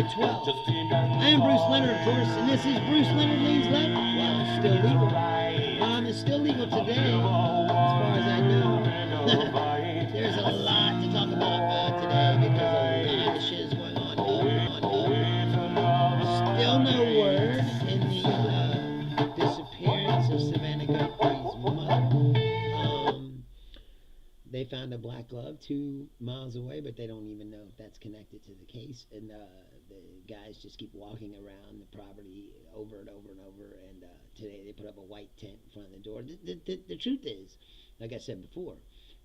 February 12th. I am Bruce Leonard, of course, and this is Bruce Leonard Leans Left. Well, it's still legal. It's still legal today, as far as I know. There's a lot to talk about today because a lot of shit is going on. Still no word in the disappearance of Savannah Guthrie's mother. They found a black glove 2 miles away, but they don't even know if that's connected to the case. And the guys just keep walking around the property over and over and over. And today they put up a white tent in front of the door. The truth is, like I said before,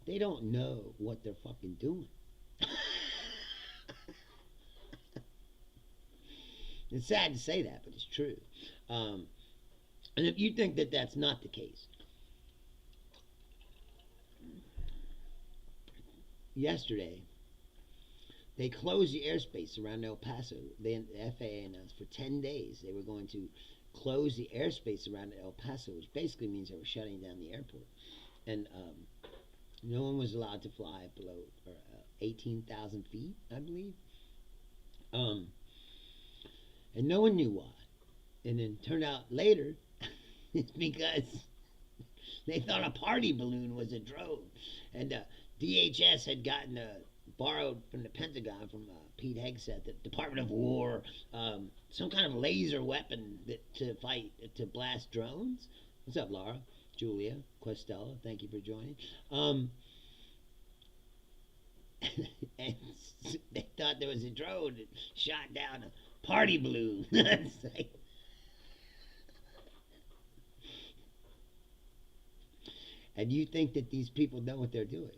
they don't know what they're fucking doing. It's sad to say that, but it's true. And if you think that that's not the case, yesterday, they closed the airspace around El Paso. The FAA announced for 10 days they were going to close the airspace around El Paso, which basically means they were shutting down the airport. And no one was allowed to fly below 18,000 feet, I believe. And no one knew why. And then turned out later, it's because they thought a party balloon was a drone. And DHS had gotten borrowed from the Pentagon, from Pete Hegseth, the Department of War, some kind of laser weapon to blast drones. What's up, Laura, Julia, Questella? Thank you for joining. And they thought there was a drone that shot down a party balloon. It's like, and you think that these people know what they're doing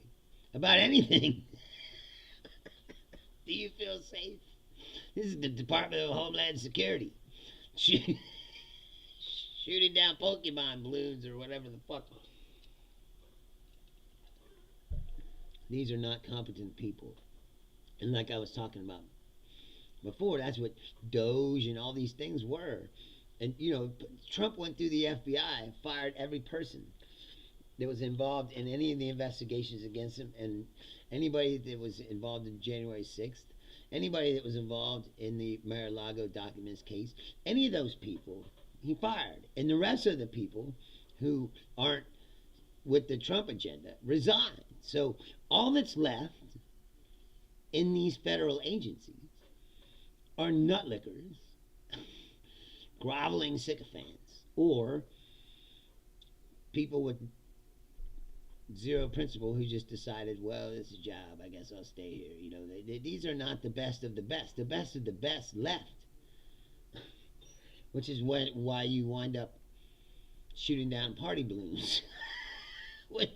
about anything? Do you feel safe? This is the Department of Homeland Security shooting down Pokemon balloons or whatever the fuck. These are not competent people. And like I was talking about before, that's what Doge and all these things were. And, you know, Trump went through the FBI, fired every person that was involved in any of the investigations against him, and anybody that was involved in January 6th, anybody that was involved in the Mar-a-Lago documents case, any of those people, he fired. And the rest of the people who aren't with the Trump agenda resigned. So all that's left in these federal agencies are nutlickers, groveling sycophants, or people with zero principle who just decided, well, it's a job, I guess I'll stay here. You know, these are not the best of the best. The best of the best left, which is why you wind up shooting down party balloons with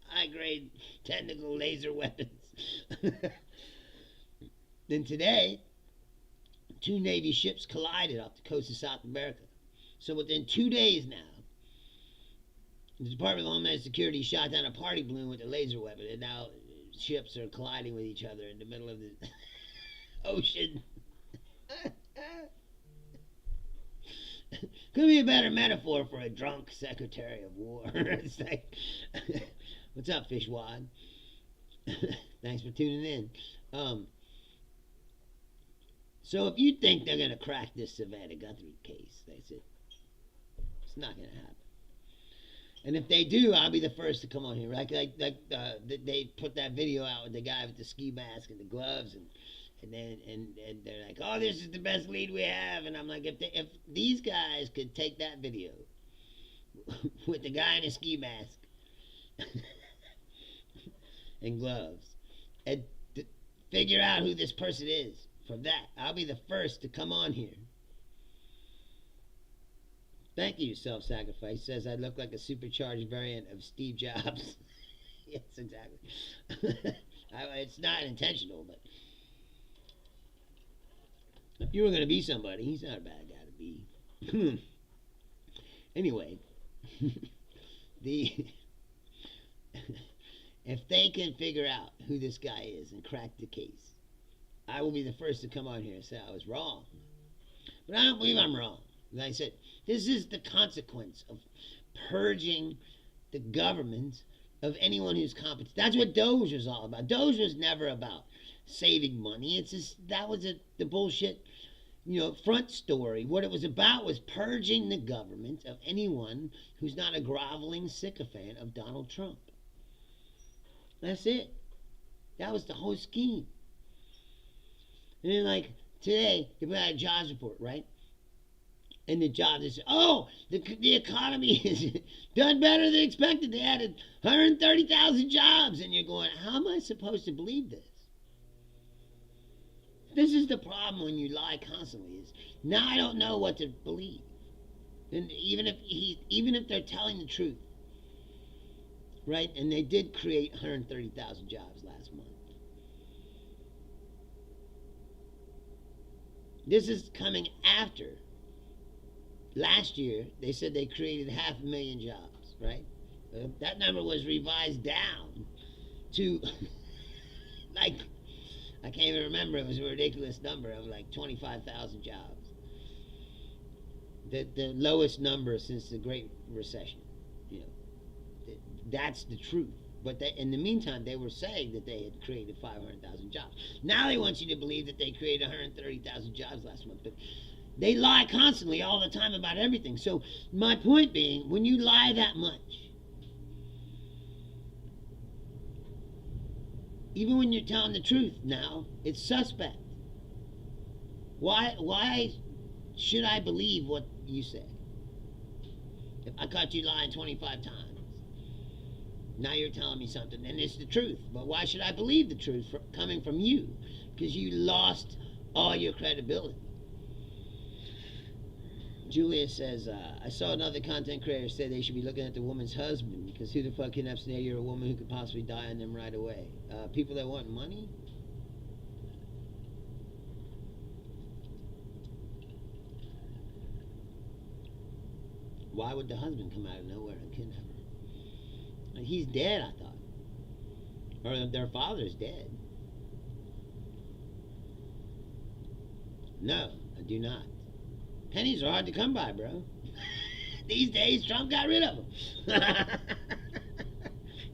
high-grade technical laser weapons. Then today, 2 Navy ships collided off the coast of South America. So within 2 days now, the Department of Homeland Security shot down a party balloon with a laser weapon, and now ships are colliding with each other in the middle of the ocean. Could be a better metaphor for a drunk Secretary of War. It's like, what's up, Fishwad? Thanks for tuning in. So if you think they're going to crack this Savannah Guthrie case, they said, it's not going to happen. And if they do, I'll be the first to come on here. Like they put that video out with the guy with the ski mask and the gloves, and they're like, oh, this is the best lead we have. And I'm like, if these guys could take that video with the guy in a ski mask and gloves and figure out who this person is from that, I'll be the first to come on here. Thank you, Self-Sacrifice. Says I look like a supercharged variant of Steve Jobs. Yes, exactly. It's not intentional, but if you were going to be somebody, he's not a bad guy to be. Anyway, if they can figure out who this guy is and crack the case, I will be the first to come on here and say I was wrong. But I don't believe I'm wrong. Like I said, this is the consequence of purging the government of anyone who's competent. That's what Doge was all about. Doge was never about saving money. It's just that was the bullshit, front story. What it was about was purging the government of anyone who's not a groveling sycophant of Donald Trump. That's it. That was the whole scheme. And then, like, today, you put out a jobs report, right? And the jobs, they say, oh, the economy has done better than expected. They added 130,000 jobs. And you're going, how am I supposed to believe this? This is the problem when you lie constantly. Is now I don't know what to believe. And even if they're telling the truth, right? And they did create 130,000 jobs last month. This is coming after last year. They said they created 500,000 jobs, right? That number was revised down to like, I can't even remember. It was a ridiculous number of like 25,000 jobs. The lowest number since the Great Recession. That's the truth. But in the meantime, they were saying that they had created 500,000 jobs. Now they want you to believe that they created 130,000 jobs last month. But they lie constantly all the time about everything. So my point being, when you lie that much, even when you're telling the truth now, it's suspect. Why should I believe what you say? If I caught you lying 25 times, now you're telling me something, and it's the truth. But why should I believe the truth coming from you? Because you lost all your credibility. Julia says, I saw another content creator say they should be looking at the woman's husband, because who the fuck kidnaps you're a woman who could possibly die on them right away? People that want money? Why would the husband come out of nowhere and kidnap her? He's dead, I thought. Or their father's dead. No, I do not. Pennies are hard to come by, bro. These days, Trump got rid of them.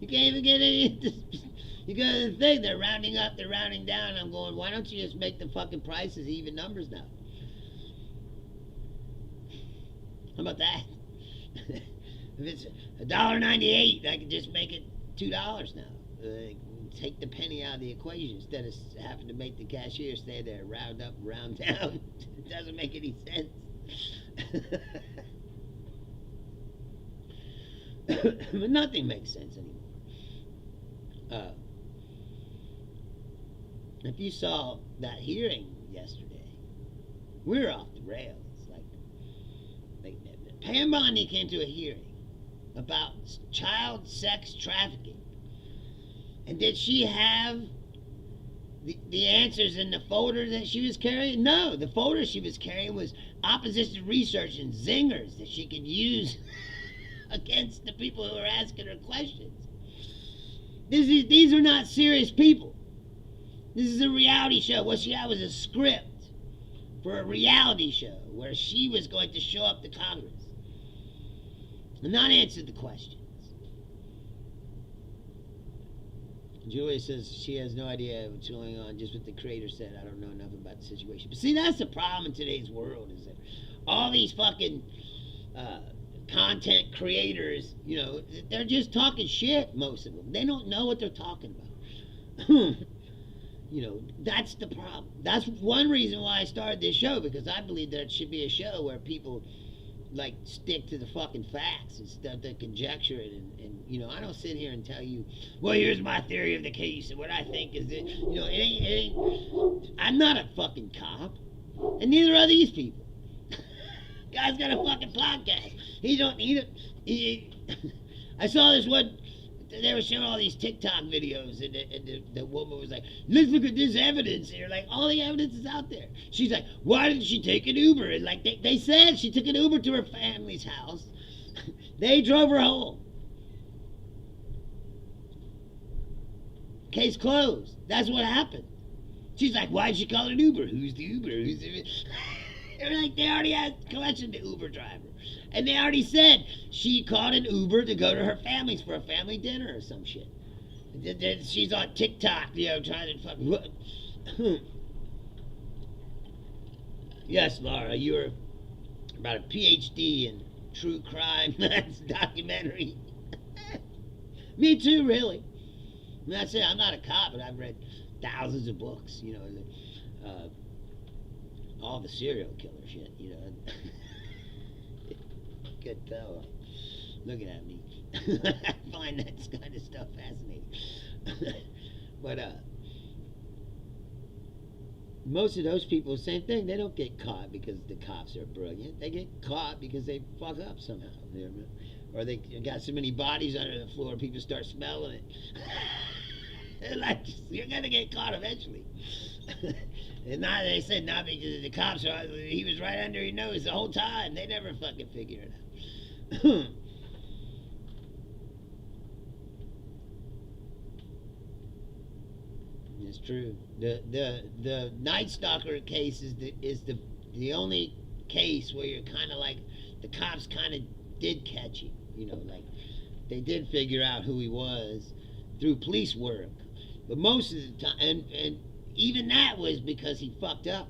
You can't even get any. You got the thing, they're rounding up, they're rounding down. I'm going, why don't you just make the fucking prices even numbers now? How about that? If it's $1.98, I can just make it $2 now. Take the penny out of the equation instead of having to make the cashier stay there, round up, round down. It doesn't make any sense. But nothing makes sense anymore. If you saw that hearing yesterday, we were off the rails. Like Pam Bondi came to a hearing about child sex trafficking. And did she have the answers in the folder that she was carrying? No, the folder she was carrying was opposition research and zingers that she could use against the people who were asking her questions. These are not serious people. This is a reality show. What she had was a script for a reality show where she was going to show up to Congress and not answer the questions. Julia says she has no idea what's going on, just what the creator said. I don't know enough about the situation. But see, that's the problem in today's world, is that all these fucking content creators, they're just talking shit, most of them. They don't know what they're talking about. That's the problem. That's one reason why I started this show, because I believe there should be a show where people stick to the fucking facts instead of conjecture it, and I don't sit here and tell you, well, here's my theory of the case and what I think is it. It ain't. I'm not a fucking cop, and neither are these people. Guy's got a fucking podcast. He don't need it. I saw this one. They were showing all these TikTok videos, and the woman was like, let's look at this evidence. And you're like, all the evidence is out there. She's like, why didn't she take an Uber? And they said she took an Uber to her family's house. They drove her home. Case closed. That's what happened. She's like, why'd she call it an Uber? Who's the Uber? Who's the... They're like, they already had collection the Uber driver. And they already said she called an Uber to go to her family's for a family dinner or some shit. She's on TikTok, trying to fuck. Yes, Laura, you're about a PhD in true crime. That's documentary. Me too, really. I mean, that's it. I'm not a cop, but I've read thousands of books. All the serial killer shit. Good fellow. Looking at me. I find that kind of stuff fascinating. But most of those people, same thing. They don't get caught because the cops are brilliant. They get caught because they fuck up somehow. Or they got so many bodies under the floor, people start smelling it. Like, you're gonna get caught eventually. And now they said not because the cops are. He was right under your nose the whole time. They never fucking figure it out. It's true. The Night Stalker case is the only case where you're kind of like the cops kind of did catch him. Like they did figure out who he was through police work. But most of the time, and even that was because he fucked up.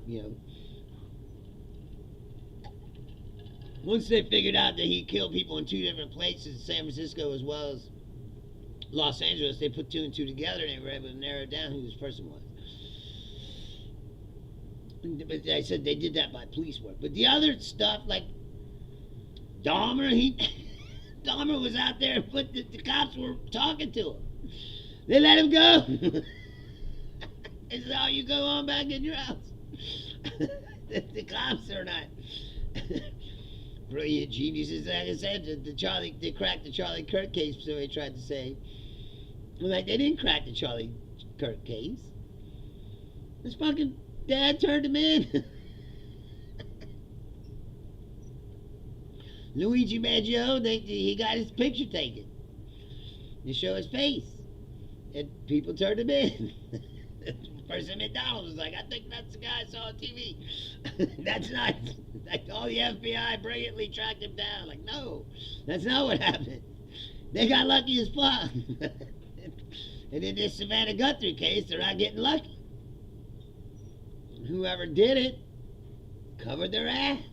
Once they figured out that he killed people in two different places, San Francisco as well as Los Angeles, they put two and two together and they were able to narrow down who this person was. But I said they did that by police work. But the other stuff, like Dahmer, Dahmer was out there and the cops were talking to him. They let him go. They said, oh, you go on back in your house. The cops are not brilliant geniuses. Like I said, they cracked the Charlie Kirk case, so they tried to say. Well, like, they didn't crack the Charlie Kirk case. His fucking dad turned him in. Luigi Maggio, he got his picture taken to show his face. And people turned him in. The person at McDonald's was like, I think that's the guy I saw on TV. That's not, like, all the FBI brilliantly tracked him down. Like, no, that's not what happened. They got lucky as fuck. And in this Savannah Guthrie case, they're not getting lucky. Whoever did it covered their ass.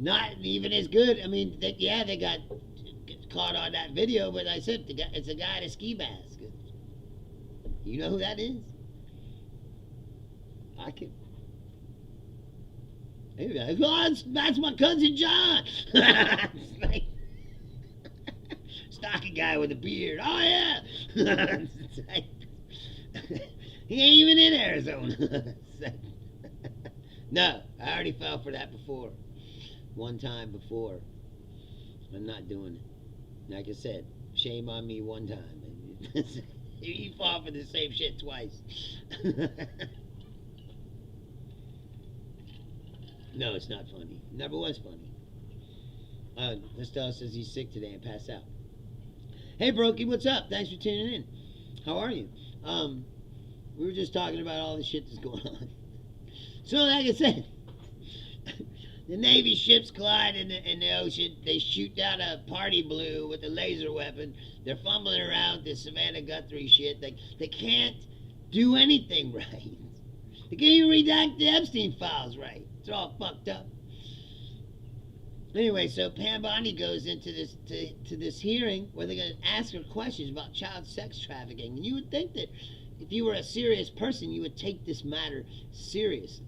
Not even as good. I mean, they got caught on that video, but I said it's a guy in a ski mask. You know who that is? I can. Maybe that's my cousin John. Like, stocky guy with a beard. Oh yeah. Like, he ain't even in Arizona. No, I already fell for that before. One time before. I'm not doing it. Like I said, shame on me one time. You fall for the same shit twice. No, it's not funny. Never was funny. Estelle says he's sick today and passed out. Hey, Brokey, what's up? Thanks for tuning in. How are you? We were just talking about all the shit that's going on. So, like I said, the Navy ships collide in the ocean. They shoot down a party blue with a laser weapon. They're fumbling around this Savannah Guthrie shit. They can't do anything right. They can't even redact the Epstein files right. It's all fucked up. Anyway, so Pam Bondi goes into this hearing where they're going to ask her questions about child sex trafficking. And you would think that if you were a serious person, you would take this matter seriously.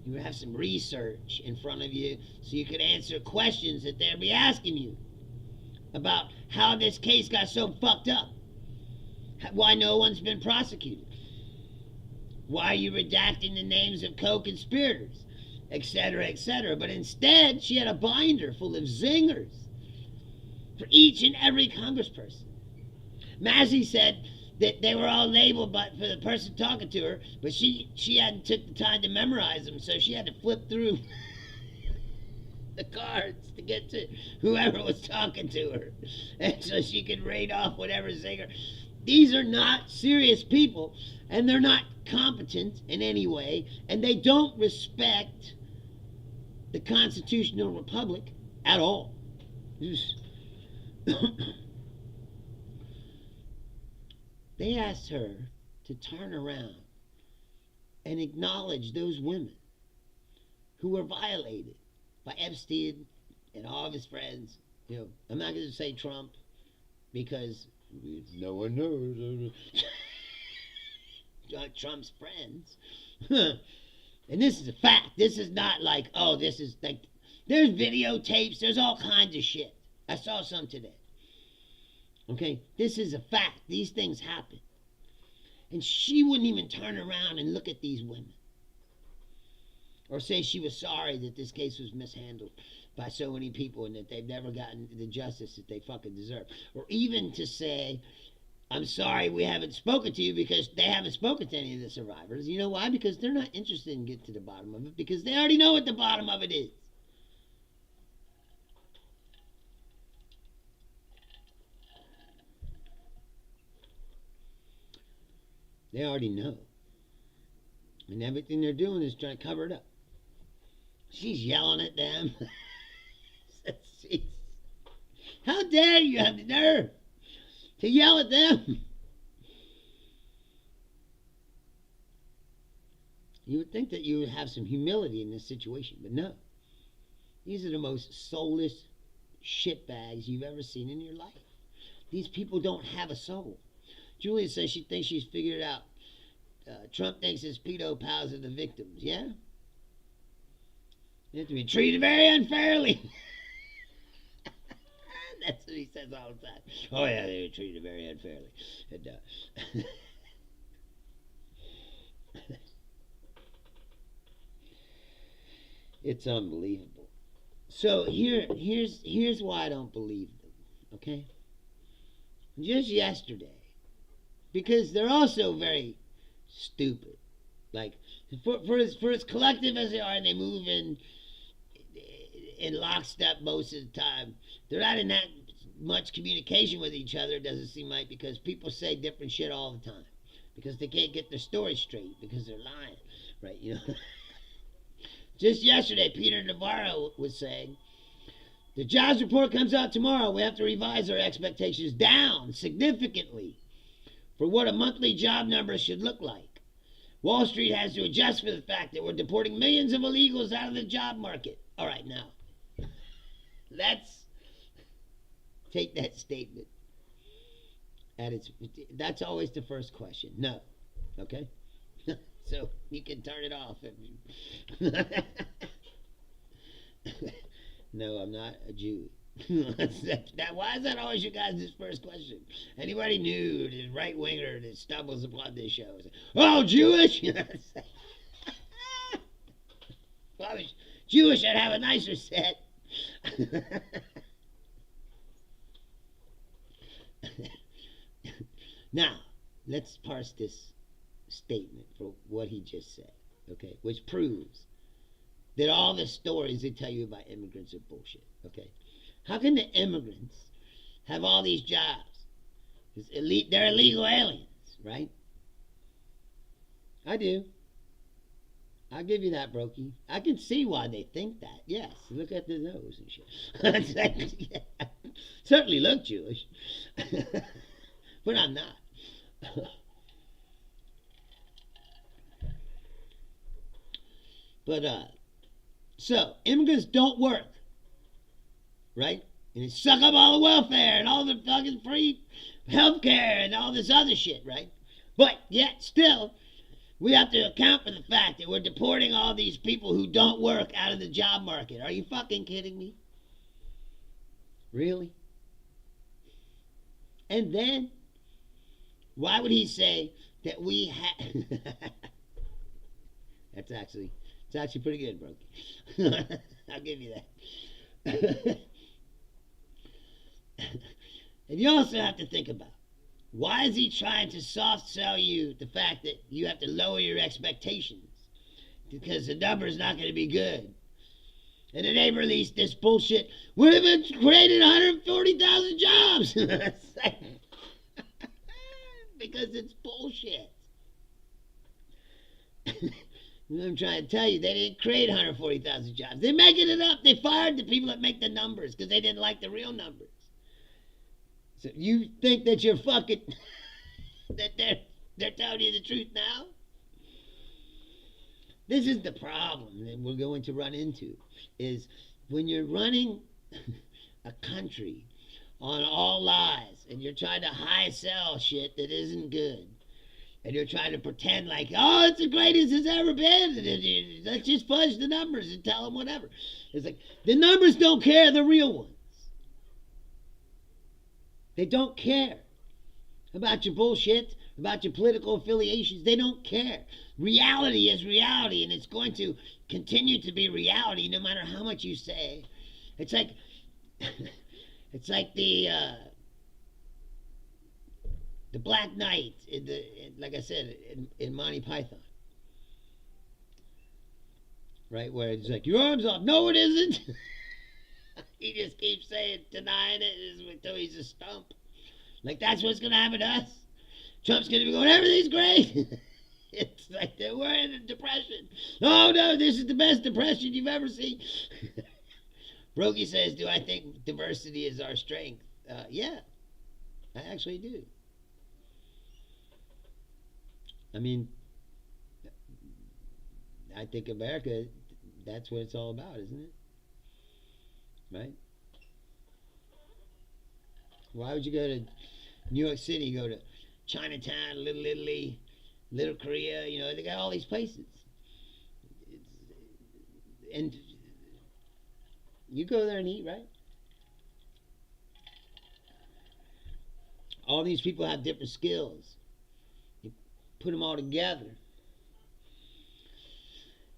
You would have some research in front of you so you could answer questions that they'll be asking you about how this case got so fucked up, why no one's been prosecuted, why are you redacting the names of co-conspirators, etc., etc. But instead, she had a binder full of zingers for each and every congressperson. Massey said that they were all labeled for the person talking to her, but she hadn't took the time to memorize them, so she had to flip through the cards to get to whoever was talking to her, and so she could read off whatever zinger. These are not serious people, and they're not competent in any way, and they don't respect the constitutional republic at all. They asked her to turn around and acknowledge those women who were violated by Epstein and all of his friends. I'm not going to say Trump because no one knows Trump's friends. And this is a fact. This is not like, oh, this is like, there's videotapes, there's all kinds of shit. I saw some today. Okay, this is a fact. These things happen. And she wouldn't even turn around and look at these women. Or say she was sorry that this case was mishandled by so many people and that they've never gotten the justice that they fucking deserve. Or even to say, I'm sorry we haven't spoken to you, because they haven't spoken to any of the survivors. You know why? Because they're not interested in getting to the bottom of it, because they already know what the bottom of it is. They already know. And everything they're doing is trying to cover it up. She's yelling at them. How dare you have the nerve to yell at them? You would think that you would have some humility in this situation, but no. These are the most soulless shitbags you've ever seen in your life. These people don't have a soul. Julia says she thinks she's figured it out. Trump thinks his pedo pals are the victims. Yeah? They have to be treated very unfairly. That's what he says all the time. Oh, yeah, they were treated very unfairly. And, it's unbelievable. So here's why I don't believe them, okay? Just yesterday, because they're also very stupid. Like, for as collective as they are, and they move in lockstep most of the time, they're not in that much communication with each other, it doesn't seem like, because people say different shit all the time. Because they can't get their story straight, because they're lying, right? Just yesterday, Peter Navarro was saying, the jobs report comes out tomorrow. We have to revise our expectations down significantly for what a monthly job number should look like. Wall Street has to adjust for the fact that we're deporting millions of illegals out of the job market. All right, now, let's take that statement. That's always the first question. No. Okay? So you can turn it off. No, I'm not a Jew. Why is that always you guys' first question? Anybody new, the right winger that stumbles upon this show, oh, Jewish? If I was Jewish, I'd have a nicer set. Now, let's parse this statement for what he just said, okay? Which proves that all the stories they tell you about immigrants are bullshit, okay? How can the immigrants have all these jobs? They're illegal aliens, right? I do. I'll give you that, Brokey. I can see why they think that. Yes, look at the nose and shit. Yeah. Certainly look Jewish. But I'm not. But, so, immigrants don't work, right? And they suck up all the welfare and all the fucking free health care and all this other shit, right? But yet, still, we have to account for the fact that we're deporting all these people who don't work out of the job market. Are you fucking kidding me? Really? And then, why would he say that we have... It's actually pretty good, Brokey. I'll give you that. And you also have to think about, why is he trying to soft sell you the fact that you have to lower your expectations? Because the number's not going to be good. And then they released this bullshit. We've created 140,000 jobs. Because it's bullshit. I'm trying to tell you, they didn't create 140,000 jobs. They're making it up. They fired the people that make the numbers because they didn't like the real numbers. So you think that you're fucking... that they're They're telling you the truth now. This is the problem that we're going to run into, is when you're running a country on all lies and you're trying to high sell shit that isn't good, and you're trying to pretend like, oh, it's the greatest it's ever been, let's just fudge the numbers and tell them whatever. It's like, the numbers don't care, the real ones. They don't care about your bullshit, about your political affiliations. They don't care. Reality is reality, and it's going to continue to be reality no matter how much you say. It's like it's like the Black Knight like I said in Monty Python, right, where it's like, your arm's off. No, it isn't. He just keeps saying, denying it until he's a stump. Like, that's what's gonna happen to us. Trump's gonna be going, everything's great. It's like we're in a depression. Oh no, this is the best depression you've ever seen. Rogie says, do I think diversity is our strength? Yeah, I actually do. I mean, I think America, that's what it's all about, isn't it? Right? Why would you go to New York City, go to Chinatown, Little Italy, Little Korea? You know, they got all these places. And you go there and eat, right? All these people have different skills. You put them all together,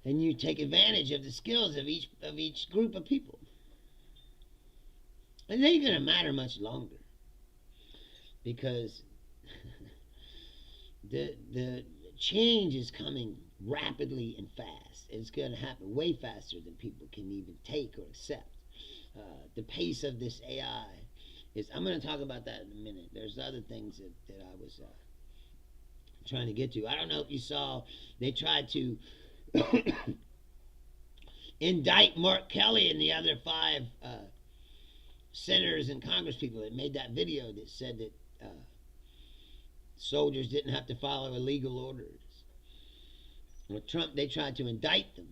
and you take advantage of the skills of each group of people. And it ain't gonna matter much longer, because the change is coming rapidly and fast. It's going to happen way faster than people can even take or accept. The pace of this AI is, I'm going to talk about that in a minute. There's other things that I was trying to get to. I don't know if you saw, they tried to indict Mark Kelly and the other 5 senators and congresspeople that made that video that said that soldiers didn't have to follow illegal orders. With Trump, they tried to indict them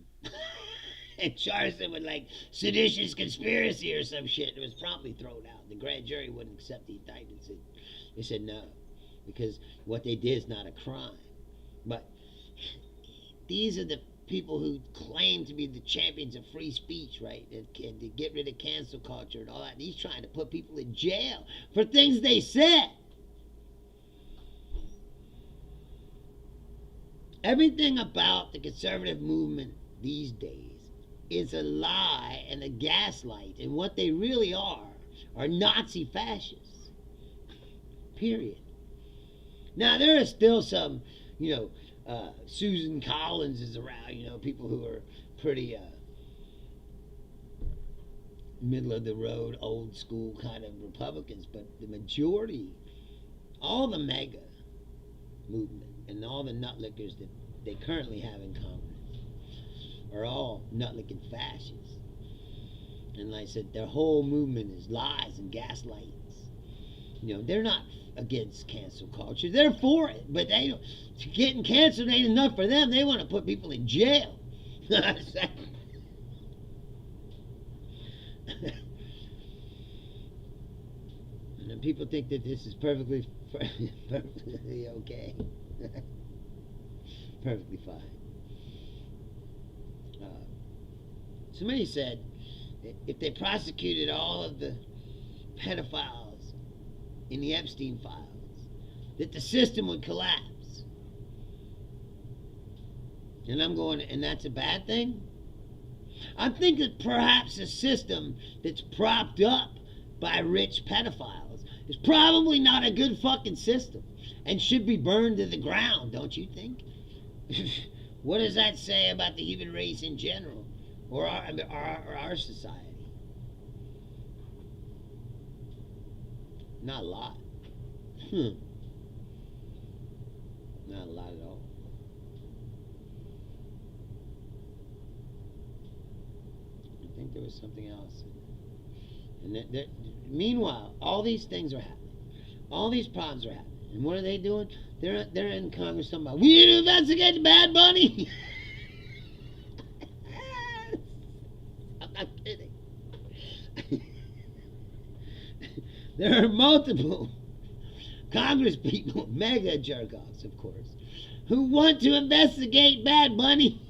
and charge them with like seditious conspiracy or some shit. It was promptly thrown out. The grand jury wouldn't accept the indictment. They said no, because what they did is not a crime. But these are the people who claim to be the champions of free speech, right? And to get rid of cancel culture and all that. And he's trying to put people in jail for things they said. Everything about the conservative movement these days is a lie and a gaslight, and what they really are Nazi fascists. Period. Now, there is still some, Susan Collins is around, people who are pretty middle of the road, old school kind of Republicans, but the majority, all the MAGA movement and all the nutlickers that they currently have in Congress are all nutlicking fascists. And like I said, their whole movement is lies and gaslights. They're not against cancel culture. They're for it, but they don't. Getting canceled ain't enough for them. They want to put people in jail. And people think that this is perfectly okay. Perfectly fine. Somebody said if they prosecuted all of the pedophiles in the Epstein files, that the system would collapse. And I'm going, and that's a bad thing? I think that perhaps a system that's propped up by rich pedophiles is probably not a good fucking system and should be burned to the ground, don't you think? What does that say about the human race in general, or our society? Not a lot. Not a lot at all. I think there was something else. And meanwhile, all these things are happening. All these problems are happening. And what are they doing? They're in Congress talking about, we need to investigate the Bad Bunny. I'm not kidding. There are multiple Congress people, mega jerk-offs, of course, who want to investigate Bad Bunny.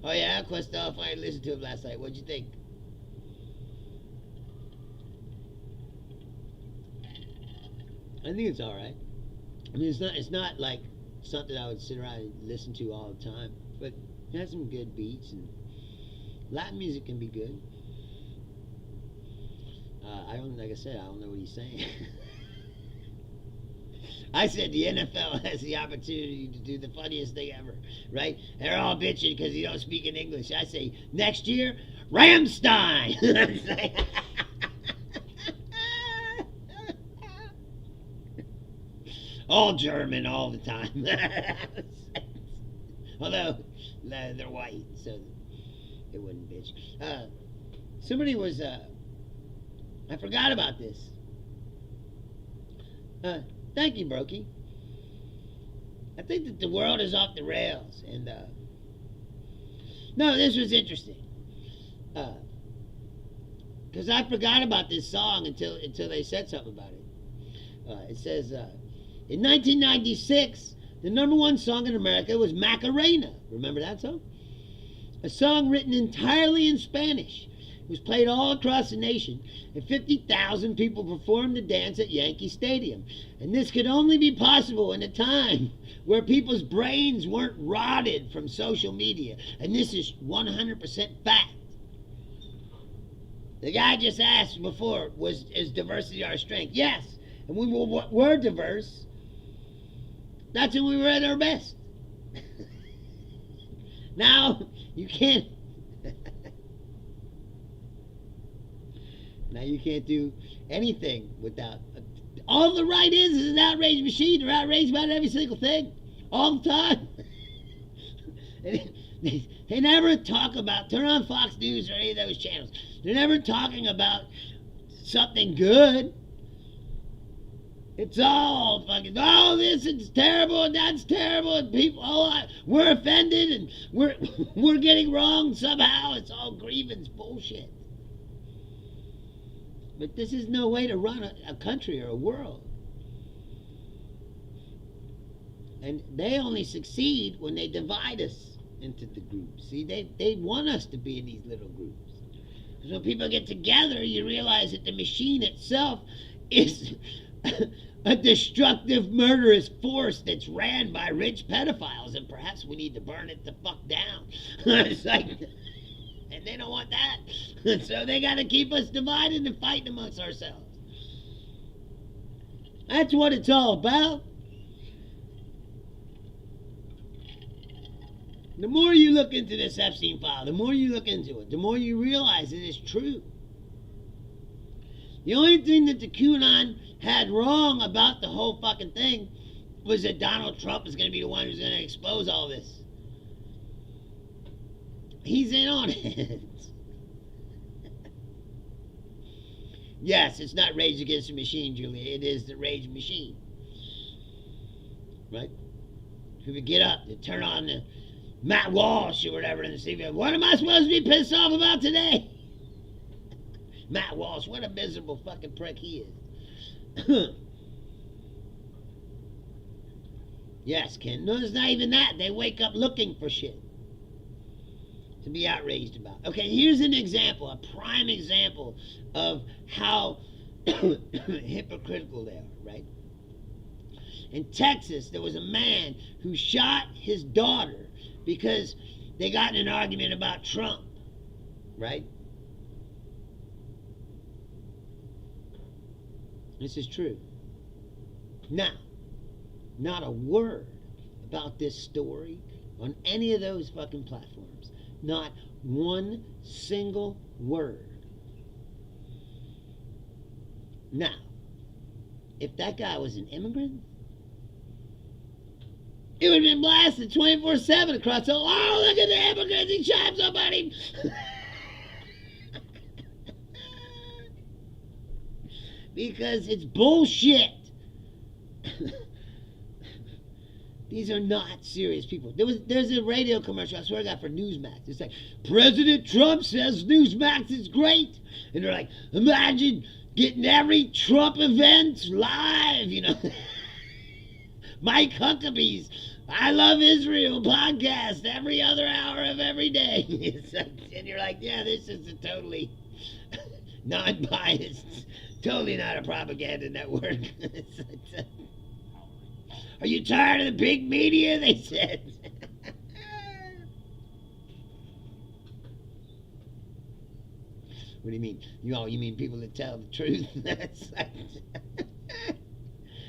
Oh yeah, Questoff, I listened to him last night. What'd you think? I think it's all right. I mean, it's not like something I would sit around and listen to all the time, but it has some good beats, and Latin music can be good. Like I said, I don't know what he's saying. I said the NFL has the opportunity to do the funniest thing ever, right? They're all bitching because you don't speak in English. I say, next year, Ramstein. All German all the time. Although, they're white, so it wouldn't bitch. Somebody was, I forgot about this. Thank you, Brokey. I think that the world is off the rails, and no, this was interesting. Because I forgot about this song until they said something about it. It says, in 1996, the number one song in America was Macarena. Remember that song? A song written entirely in Spanish. It was played all across the nation, and 50,000 people performed the dance at Yankee Stadium. And this could only be possible in a time where people's brains weren't rotted from social media. And this is 100% fact. The guy just asked before, is diversity our strength? Yes. And we were diverse. That's when we were at our best. Now, you can't... Now you can't do anything without... All the right is an outrage machine. They're outraged about every single thing. All the time. They never talk about... Turn on Fox News or any of those channels. They're never talking about something good. It's all fucking... Oh, this is terrible and that's terrible. And people... we're offended and we're getting wrong somehow. It's all grievance bullshit. But this is no way to run a country or a world. And they only succeed when they divide us into the groups. See, they want us to be in these little groups. Because when people get together, you realize that the machine itself is a destructive, murderous force that's ran by rich pedophiles, and perhaps we need to burn it the fuck down. It's like... And they don't want that. So they got to keep us divided and fighting amongst ourselves. That's what it's all about. The more you look into this Epstein file, the more you look into it, the more you realize it is true. The only thing that the QAnon had wrong about the whole fucking thing was that Donald Trump is going to be the one who's going to expose all this. He's in on it. Yes, it's not Rage Against the Machine, Julia. It is the Rage Machine. Right? Who would get up and turn on the Matt Walsh or whatever and see, what am I supposed to be pissed off about today? Matt Walsh, what a miserable fucking prick he is. Yes, Ken. No, it's not even that. They wake up looking for shit to be outraged about. Okay, here's an example, a prime example of how hypocritical they are, right? In Texas, there was a man who shot his daughter because they got in an argument about Trump, right? This is true. Now, not a word about this story on any of those fucking platforms. Not one single word. Now, if that guy was an immigrant, it would have been blasted 24/7 across the... Oh, look at the immigrants, he shot somebody! because it's bullshit. These are not serious people. There's a radio commercial, I swear to God, for Newsmax. It's like, President Trump says Newsmax is great. And they're like, imagine getting every Trump event live, you know. Mike Huckabee's I Love Israel podcast every other hour of every day. And you're like, yeah, this is a totally non-biased, totally not a propaganda network. Are you tired of the big media? They said. What do you mean? You mean people that tell the truth?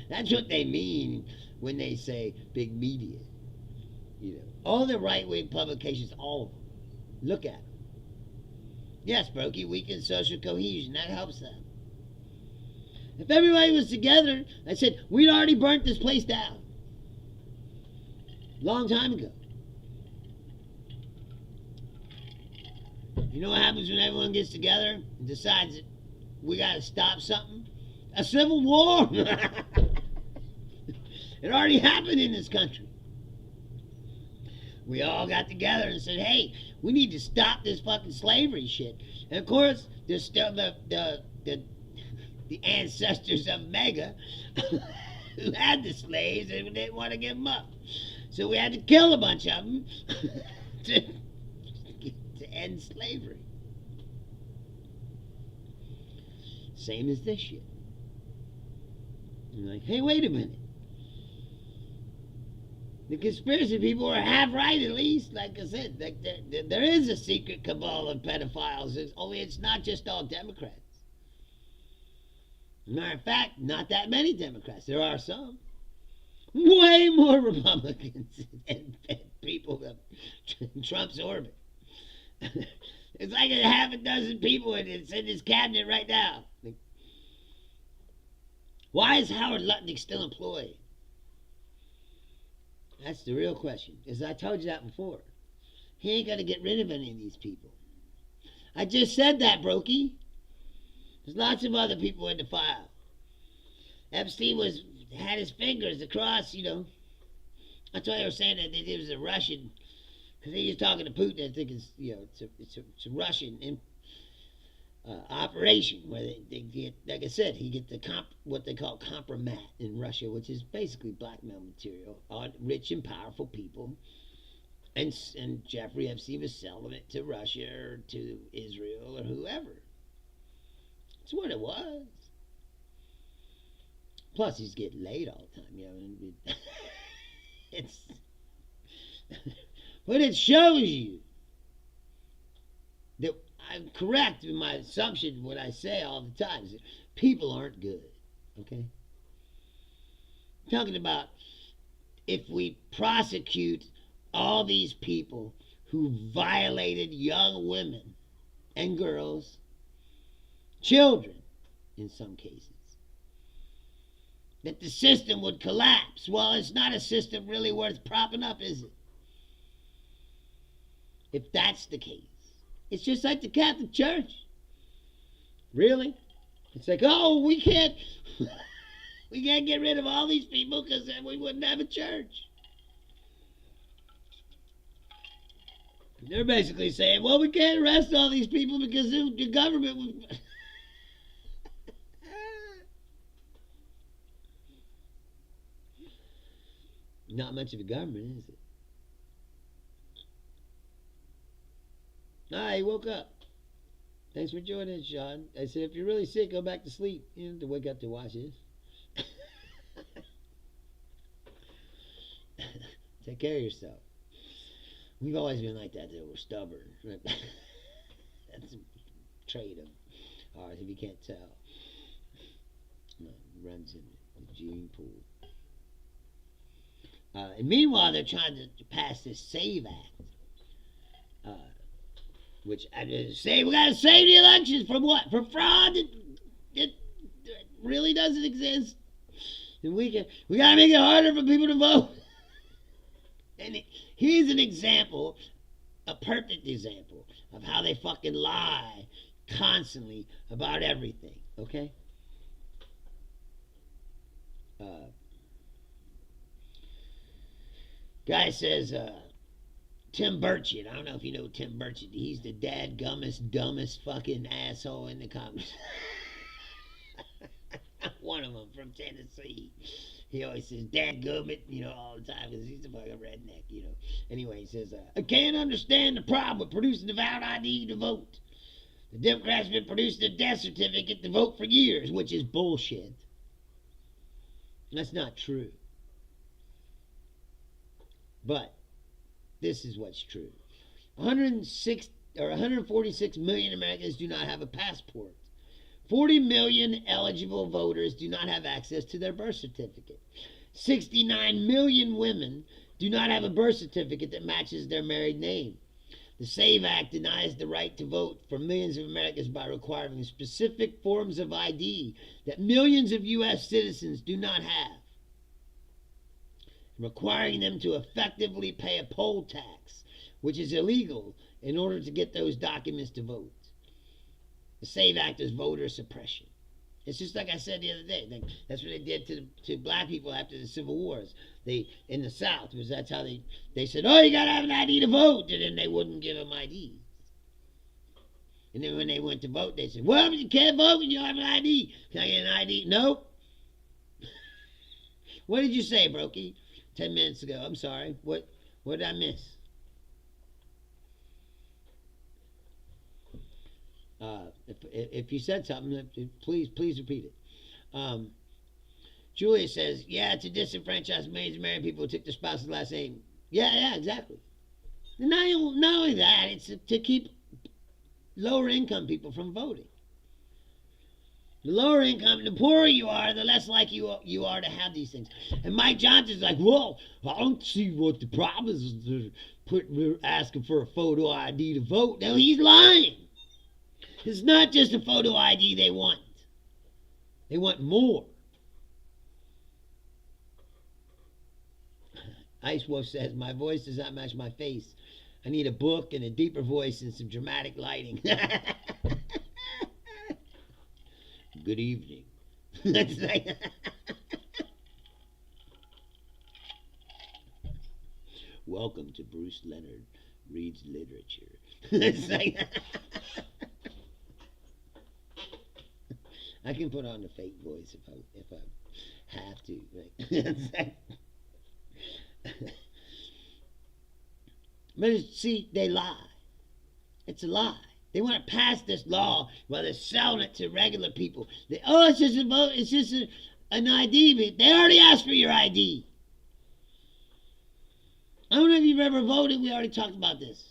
That's what they mean when they say big media. You know, all the right-wing publications, all of them. Look at them. Yes, Brokey, weaken social cohesion. That helps them. If everybody was together, I said, we'd already burnt this place down. Long time ago. You know what happens when everyone gets together and decides that we got to stop something? A civil war. It already happened in this country. We all got together and said, hey, we need to stop this fucking slavery shit. And of course, there's still the ancestors of Mega who had the slaves and didn't want to give them up. So we had to kill a bunch of them to end slavery. Same as this shit. You're like, hey, wait a minute. The conspiracy people are half right, at least. Like I said, there is a secret cabal of pedophiles. Only it's not just all Democrats. Matter of fact, not that many Democrats. There are some. Way more Republicans and people of Trump's orbit. It's like a half a dozen people it's in his cabinet right now. Like, why is Howard Lutnick still employed? That's the real question. As I told you that before. He ain't got to get rid of any of these people. I just said that, Brokey. There's lots of other people in the file. Epstein had his fingers across, you know. That's why they were saying that it was a Russian, because he was talking to Putin. I think it's, you know, it's a Russian operation where they get, like I said, he gets what they call compromat in Russia, which is basically blackmail material on rich and powerful people. And Jeffrey Epstein was selling it to Russia or to Israel or whoever. That's what it was. Plus, he's getting laid all the time, you know. It's, but it shows you that I'm correct in my assumption. What I say all the time is that people aren't good. Okay, I'm talking about if we prosecute all these people who violated young women and girls, children in some cases, that the system would collapse. Well, it's not a system really worth propping up, is it? If that's the case. It's just like the Catholic Church. Really? It's like, oh, we can't get rid of all these people because then we wouldn't have a church. They're basically saying, well, we can't arrest all these people because the government would... Not much of a government, is it? Ah, he woke up. Thanks for joining us, Sean. I said, if you're really sick, go back to sleep. You don't have to wake up to watch this. Take care of yourself. We've always been like that, though. We're stubborn. Right? That's a trait of ours, if you can't tell. Runs in the gene pool. And meanwhile, they're trying to pass this SAVE Act, which I just say we got to save the elections from what? From fraud that really doesn't exist. And we got to make it harder for people to vote. And here's an example, a perfect example of how they fucking lie constantly about everything. Okay. Uh, guy says, Tim Burchett. I don't know if you know Tim Burchett. He's the dadgummest, dumbest fucking asshole in the Congress. One of them from Tennessee. He always says dadgummit, all the time because he's a fucking redneck. Anyway, he says, I can't understand the problem with producing the valid ID to vote. The Democrats have been producing a death certificate to vote for years, which is bullshit. That's not true. But this is what's true. 146 million Americans do not have a passport. 40 million eligible voters do not have access to their birth certificate. 69 million women do not have a birth certificate that matches their married name. The SAVE Act denies the right to vote for millions of Americans by requiring specific forms of ID that millions of U.S. citizens do not have, requiring them to effectively pay a poll tax, which is illegal, in order to get those documents to vote. The SAVE Act is voter suppression. It's just like I said the other day. That's what they did to black people after the Civil Wars. In the South, that's how they said, oh, you got to have an ID to vote, and then they wouldn't give them IDs. And then when they went to vote, they said, well, you can't vote when you don't have an ID. Can I get an ID? Nope. What did you say, Brokey? 10 minutes ago. I'm sorry. What did I miss? If you said something, please repeat it. Julia says, yeah, to disenfranchise millions of married people who took their spouse's last name. Yeah, exactly. And not only that, it's to keep lower income people from voting. The lower income, the poorer you are, the less likely you are to have these things. And Mike Johnson's like, well, I don't see what the problem is. We're asking for a photo ID to vote. No, he's lying. It's not just a photo ID they want. They want more. Ice Wolf says, my voice does not match my face. I need a book and a deeper voice and some dramatic lighting. Good evening. That's like welcome to Bruce Leonard Reads Literature. It's like I can put on a fake voice if I have to. But see, they lie. It's a lie. They want to pass this law while they're selling it to regular people. It's just a vote. It's just an ID. They already asked for your ID. I don't know if you've ever voted. We already talked about this.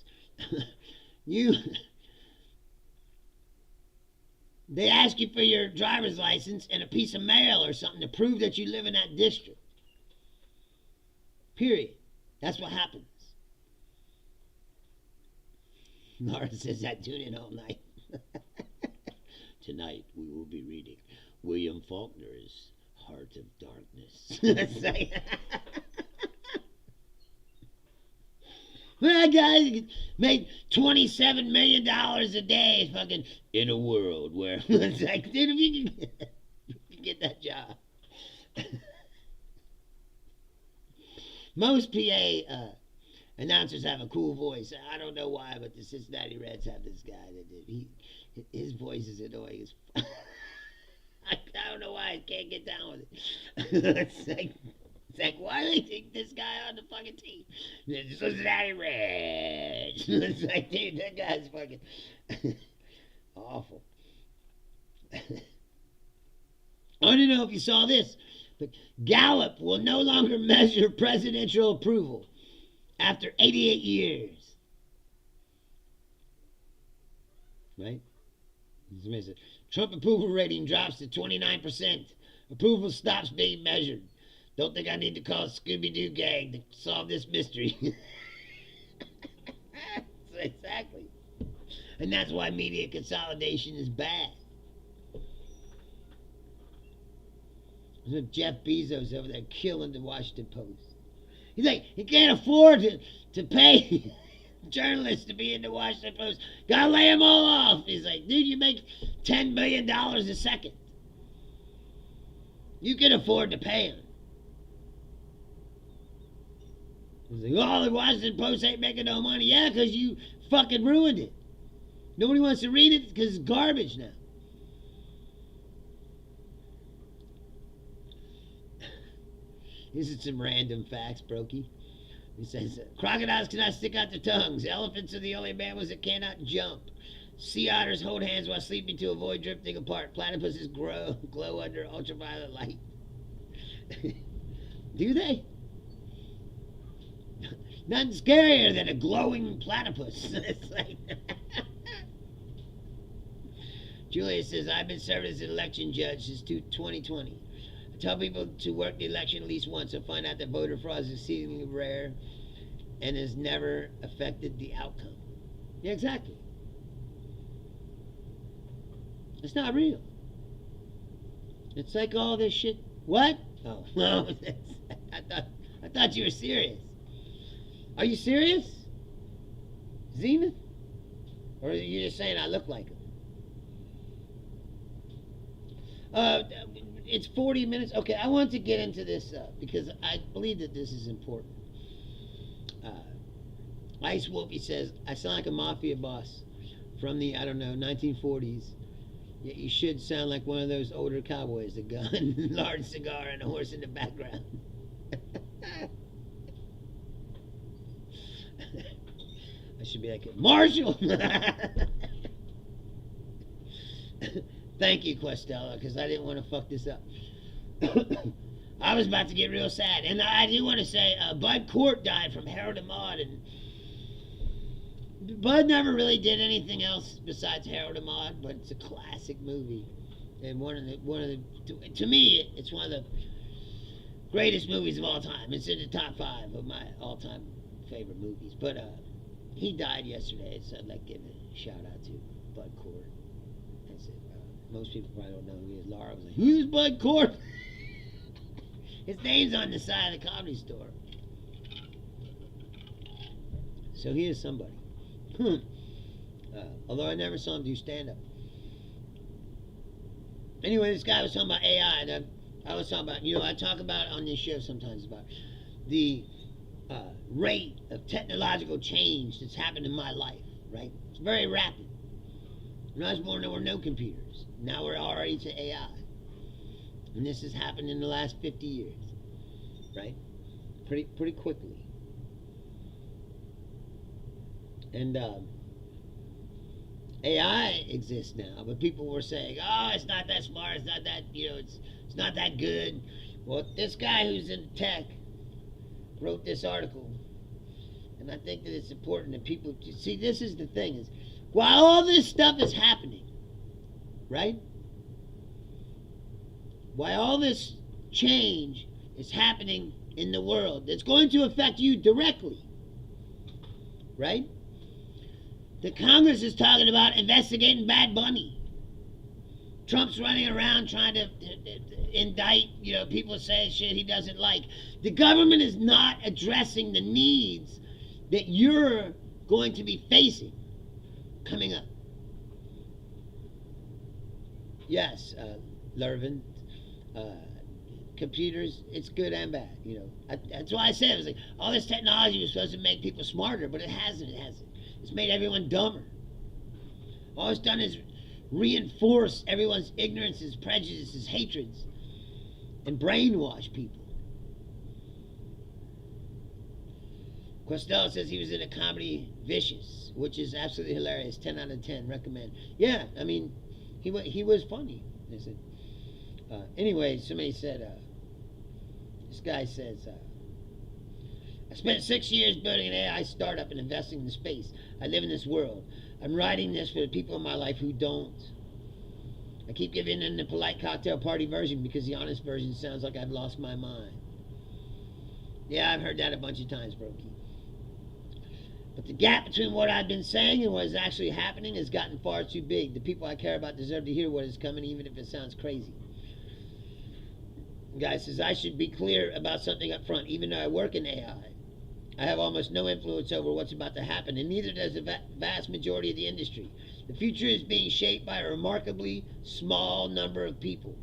They ask you for your driver's license and a piece of mail or something to prove that you live in that district. Period. That's what happens. Laura says, I tune in all night. Tonight we will be reading William Faulkner's Heart of Darkness. Well, guys made $27 million a day fucking in a world where it's like, dude, if you can get that job. Most PA announcers have a cool voice. I don't know why, but the Cincinnati Reds have this guy that did. His voice is annoying as fuck. I don't know why I can't get down with it. It's like, why do they take this guy on the fucking team? The Cincinnati Reds. It's like, dude, that guy's fucking awful. I don't know if you saw this, but Gallup will no longer measure presidential approval after 88 years. Right? Trump approval rating drops to 29%. Approval stops being measured. Don't think I need to call Scooby-Doo gang to solve this mystery. Exactly. And that's why media consolidation is bad. Jeff Bezos over there killing the Washington Post. He's like, he can't afford to pay journalists to be in the Washington Post. Gotta lay them all off. He's like, dude, you make $10 million a second. You can afford to pay them. He's like, oh, the Washington Post ain't making no money. Yeah, because you fucking ruined it. Nobody wants to read it because it's garbage now. This is some random facts, Brokey. He says, crocodiles cannot stick out their tongues. Elephants are the only mammals that cannot jump. Sea otters hold hands while sleeping to avoid drifting apart. Platypuses glow under ultraviolet light. Do they? Nothing scarier than a glowing platypus. It's like Julia says, I've been serving as an election judge since 2020. I tell people to work the election at least once and find out that voter fraud is exceedingly rare and has never affected the outcome. Yeah, exactly. It's not real. It's like all this shit. What? Oh, no. I thought you were serious. Are you serious? Zenith? Or are you just saying I look like him? It's 40 minutes. Okay, I want to get into this because I believe that this is important. Ice Wolfie says, I sound like a mafia boss from the, 1940s. Yet you should sound like one of those older cowboys, a gun, large cigar, and a horse in the background. I should be like, Marshall! Thank you, Questella, because I didn't want to fuck this up. I was about to get real sad. And I do want to say, Bud Cort died from Harold and Maude, and Bud never really did anything else besides Harold and Maude, but it's a classic movie. And to me, it's one of the greatest movies of all time. It's in the top 5 of my all-time favorite movies. But he died yesterday, so I'd like to give a shout out to Bud Cort. That's it. Most people probably don't know who he is. Laura was like, who's Bud Cort? His name's on the side of the Comedy Store. So he is somebody. Although I never saw him do stand-up. Anyway, this guy was talking about AI, and I was talking about, I talk about on this show sometimes about the rate of technological change that's happened in my life, right? It's very rapid. When I was born, there were no computers. Now we're already to AI. And this has happened in the last 50 years, right? Pretty quickly. And AI exists now, but people were saying, oh, it's not that smart, it's not that, it's not that good. Well, this guy who's in tech wrote this article, and I think that it's important that people see. This is the thing: is while all this stuff is happening, right? While all this change is happening in the world, that's going to affect you directly, right? The Congress is talking about investigating Bad Bunny. Trump's running around trying to indict, people saying shit he doesn't like. The government is not addressing the needs that you're going to be facing coming up. Yes, Lervin, computers, it's good and bad, That's why I said it was like, all this technology was supposed to make people smarter, but it hasn't. It's made everyone dumber. All it's done is reinforce everyone's ignorances, prejudices, hatreds, and brainwash people. Costello says he was in a comedy Vicious, which is absolutely hilarious. 10 out of 10. Recommend. Yeah, I mean, he was funny. They said. Anyway, somebody said, this guy says, I spent 6 years building an AI startup and investing in the space. I live in this world. I'm writing this for the people in my life who don't. I keep giving them the polite cocktail party version because the honest version sounds like I've lost my mind. Yeah, I've heard that a bunch of times, Brokey. But the gap between what I've been saying and what is actually happening has gotten far too big. The people I care about deserve to hear what is coming, even if it sounds crazy. The guy says, I should be clear about something up front. Even though I work in AI, I have almost no influence over what's about to happen, and neither does the vast majority of the industry. The future is being shaped by a remarkably small number of people.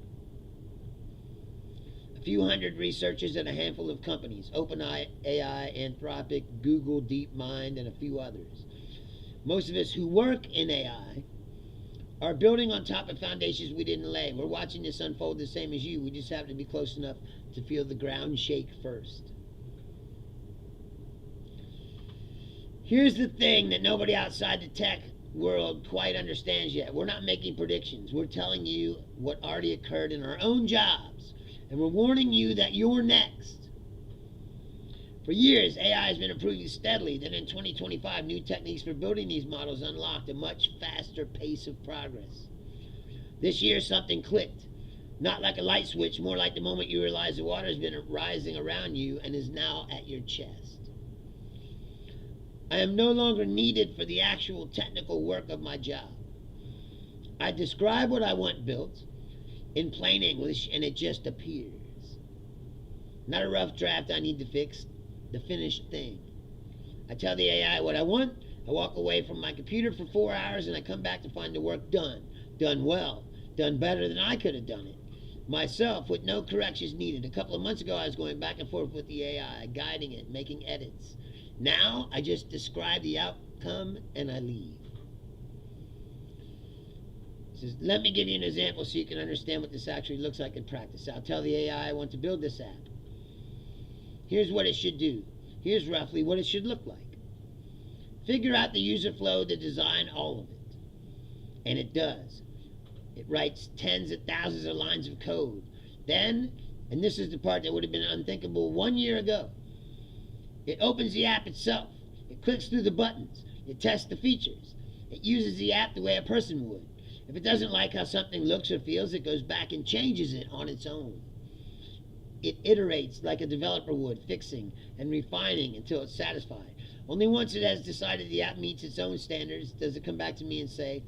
A few hundred researchers at a handful of companies, OpenAI, Anthropic, Google, DeepMind, and a few others. Most of us who work in AI are building on top of foundations we didn't lay. We're watching this unfold the same as you. We just happen to be close enough to feel the ground shake first. Here's the thing that nobody outside the tech world quite understands yet. We're not making predictions. We're telling you what already occurred in our own jobs. And we're warning you that you're next. For years, AI has been improving steadily. Then in 2025, new techniques for building these models unlocked a much faster pace of progress. This year, something clicked. Not like a light switch, more like the moment you realize the water has been rising around you and is now at your chest. I am no longer needed for the actual technical work of my job. I describe what I want built in plain English and it just appears. Not a rough draft I need to fix, the finished thing. I tell the AI what I want, I walk away from my computer for 4 hours and I come back to find the work done. Done well. Done better than I could have done it. Myself, with no corrections needed. A couple of months ago I was going back and forth with the AI, guiding it, making edits. Now I just describe the outcome and I leave. Says, let me give you an example so you can understand what this actually looks like in practice. I'll tell the AI I want to build this app. Here's what it should do. Here's roughly what it should look like. Figure out the user flow to design all of it. And it does. It writes tens of thousands of lines of code. Then, and this is the part that would have been unthinkable 1 year ago, it opens the app itself. It clicks through the buttons. It tests the features. It uses the app the way a person would. If it doesn't like how something looks or feels, it goes back and changes it on its own. It iterates like a developer would, fixing and refining until it's satisfied. Only once it has decided the app meets its own standards does it come back to me and say,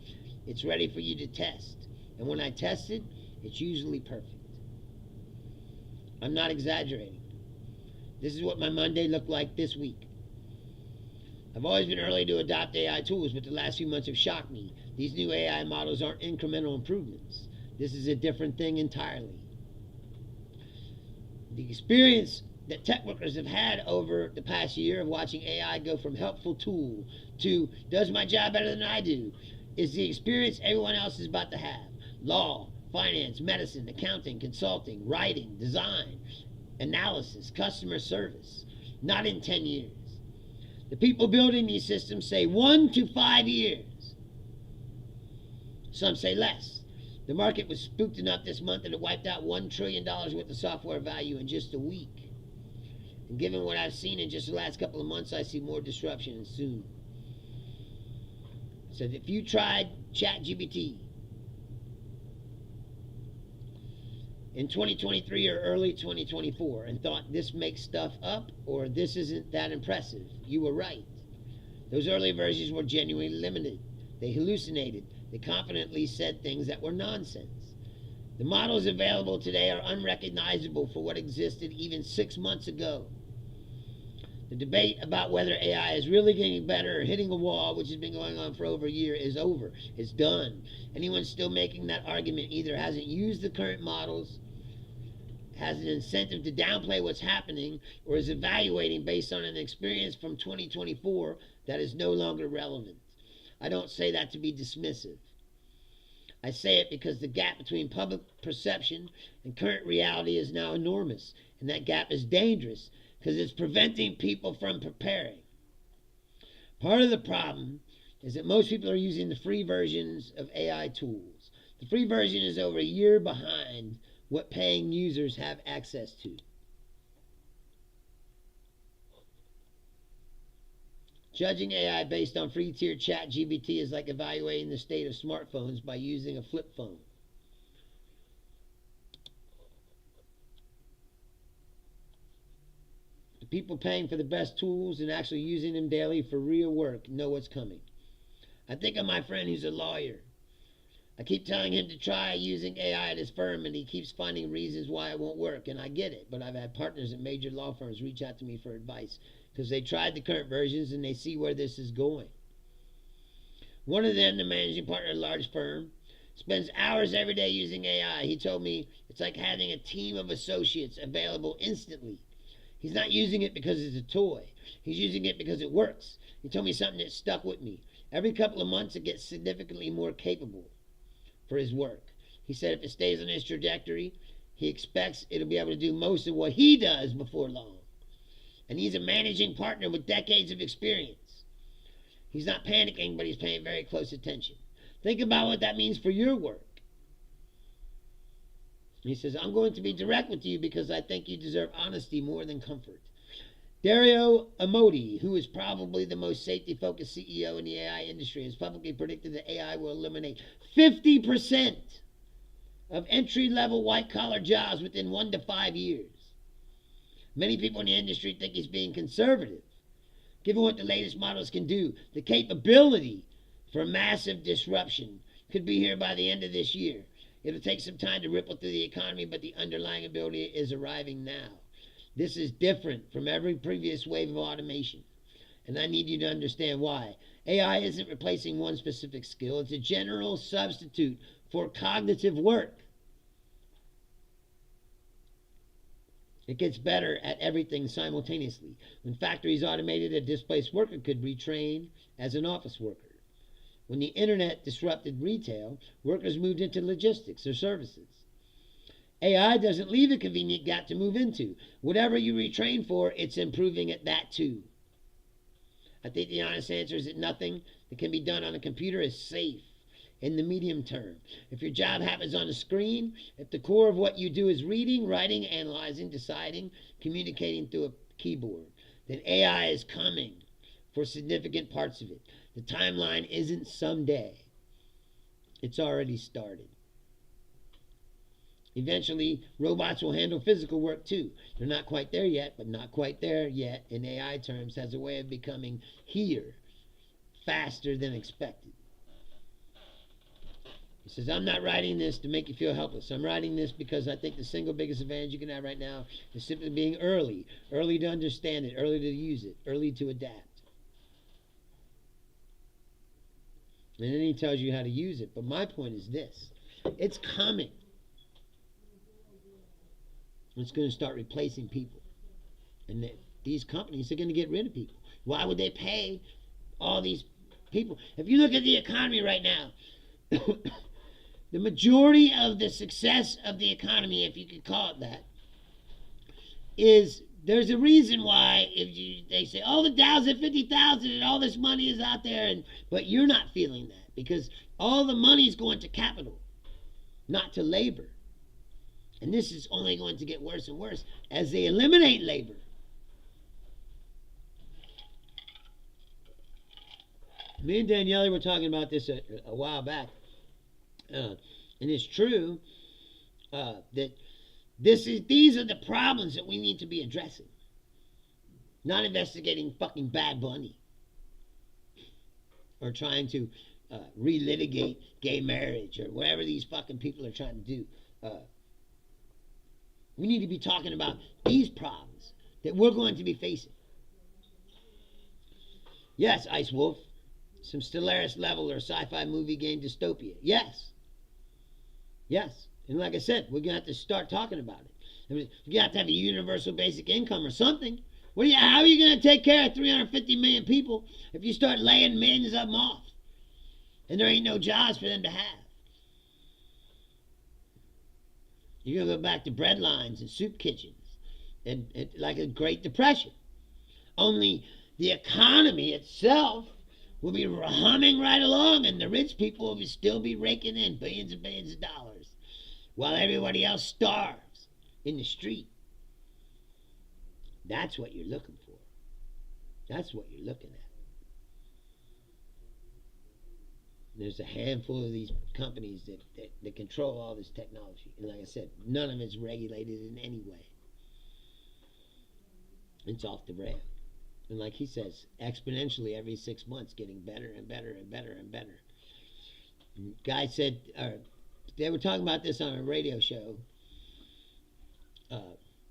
it's ready for you to test. And when I test it, it's usually perfect. I'm not exaggerating. This is what my Monday looked like this week. I've always been early to adopt AI tools, but the last few months have shocked me. These new AI models aren't incremental improvements. This is a different thing entirely. The experience that tech workers have had over the past year of watching AI go from helpful tool to does my job better than I do is the experience everyone else is about to have. Law, finance, medicine, accounting, consulting, writing, design, analysis, customer service. Not in 10 years. The people building these systems say 1 to 5 years. Some say less. The market was spooked enough this month that it wiped out $1 trillion worth of software value in just a week. And given what I've seen in just the last couple of months, I see more disruption soon. So if you tried ChatGPT in 2023 or early 2024 and thought this makes stuff up or this isn't that impressive, you were right. Those early versions were genuinely limited. They hallucinated. They confidently said things that were nonsense. The models available today are unrecognizable for what existed even 6 months ago. The debate about whether AI is really getting better or hitting a wall, which has been going on for over a year, is over. It's done. Anyone still making that argument either hasn't used the current models, has an incentive to downplay what's happening, or is evaluating based on an experience from 2024 that is no longer relevant. I don't say that to be dismissive. I say it because the gap between public perception and current reality is now enormous, and that gap is dangerous because it's preventing people from preparing. Part of the problem is that most people are using the free versions of AI tools. The free version is over a year behind what paying users have access to. Judging AI based on free tier ChatGPT is like evaluating the state of smartphones by using a flip phone. The people paying for the best tools and actually using them daily for real work know what's coming. I think of my friend who's a lawyer. I keep telling him to try using AI at his firm, and he keeps finding reasons why it won't work, and I get it, but I've had partners at major law firms reach out to me for advice because they tried the current versions and they see where this is going. One of them, the managing partner of a large firm, spends hours every day using AI. He told me it's like having a team of associates available instantly. He's not using it because it's a toy. He's using it because it works. He told me something that stuck with me. Every couple of months, it gets significantly more capable for his work. He said if it stays on his trajectory, he expects it'll be able to do most of what he does before long. And he's a managing partner with decades of experience. He's not panicking, but he's paying very close attention. Think about what that means for your work. He says, I'm going to be direct with you because I think you deserve honesty more than comfort. Dario Amodei, who is probably the most safety-focused CEO in the AI industry, has publicly predicted that AI will eliminate 50% of entry-level white-collar jobs within 1 to 5 years. Many people in the industry think he's being conservative. Given what the latest models can do, the capability for massive disruption could be here by the end of this year. It'll take some time to ripple through the economy, but the underlying ability is arriving now. This is different from every previous wave of automation, and I need you to understand why. AI isn't replacing one specific skill. It's a general substitute for cognitive work. It gets better at everything simultaneously. When factories automated, a displaced worker could retrain as an office worker. When the internet disrupted retail, workers moved into logistics or services. AI doesn't leave a convenient gap to move into. Whatever you retrain for, it's improving at that too. I think the honest answer is that nothing that can be done on a computer is safe in the medium term. If your job happens on a screen, if the core of what you do is reading, writing, analyzing, deciding, communicating through a keyboard, then AI is coming for significant parts of it. The timeline isn't someday. It's already started. Eventually, robots will handle physical work too. They're not quite there yet, but not quite there yet in AI terms has a way of becoming here faster than expected. He says, I'm not writing this to make you feel helpless. I'm writing this because I think the single biggest advantage you can have right now is simply being early to understand it, early to use it, early to adapt. And then he tells you how to use it. But my point is this. It's coming. It's going to start replacing people. And these companies are going to get rid of people. Why would they pay all these people? If you look at the economy right now, the majority of the success of the economy, if you could call it that, is there's a reason why they say, oh, the Dow's at 50,000 and all this money is out there, but you're not feeling that because all the money is going to capital, not to labor. And this is only going to get worse and worse as they eliminate labor. Me and Daniele were talking about this a while back. And it's true that these are the problems that we need to be addressing. Not investigating fucking Bad Bunny. Or trying to relitigate gay marriage or whatever these fucking people are trying to do. We need to be talking about these problems that we're going to be facing. Yes, Ice Wolf. Some Stellaris level or sci-fi movie game dystopia. Yes. Yes. And like I said, we're going to have to start talking about it. I mean, you have to have a universal basic income or something. How are you going to take care of 350 million people if you start laying millions of them off? And there ain't no jobs for them to have. You're going to go back to bread lines and soup kitchens and like a Great Depression. Only the economy itself will be humming right along and the rich people will still be raking in billions and billions of dollars while everybody else starves in the street. That's what you're looking for. That's what you're looking at. There's a handful of these companies that control all this technology. And like I said, none of it's regulated in any way. It's off the rail. And like he says, exponentially every 6 months, getting better and better and better and better. And guy said, they were talking about this on a radio show.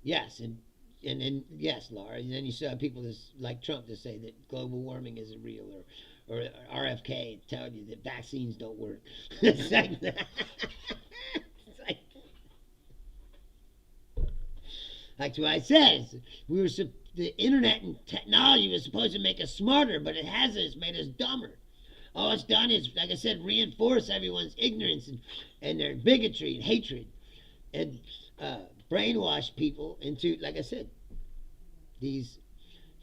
Yes, and yes, Laura. And then you saw people like Trump to say that global warming isn't real, or RFK telling you that vaccines don't work. It's like, it's like what I said. We were the internet and technology was supposed to make us smarter, but it hasn't. It's made us dumber. All it's done is, like I said, reinforce everyone's ignorance and their bigotry and hatred, and brainwash people into, like I said, these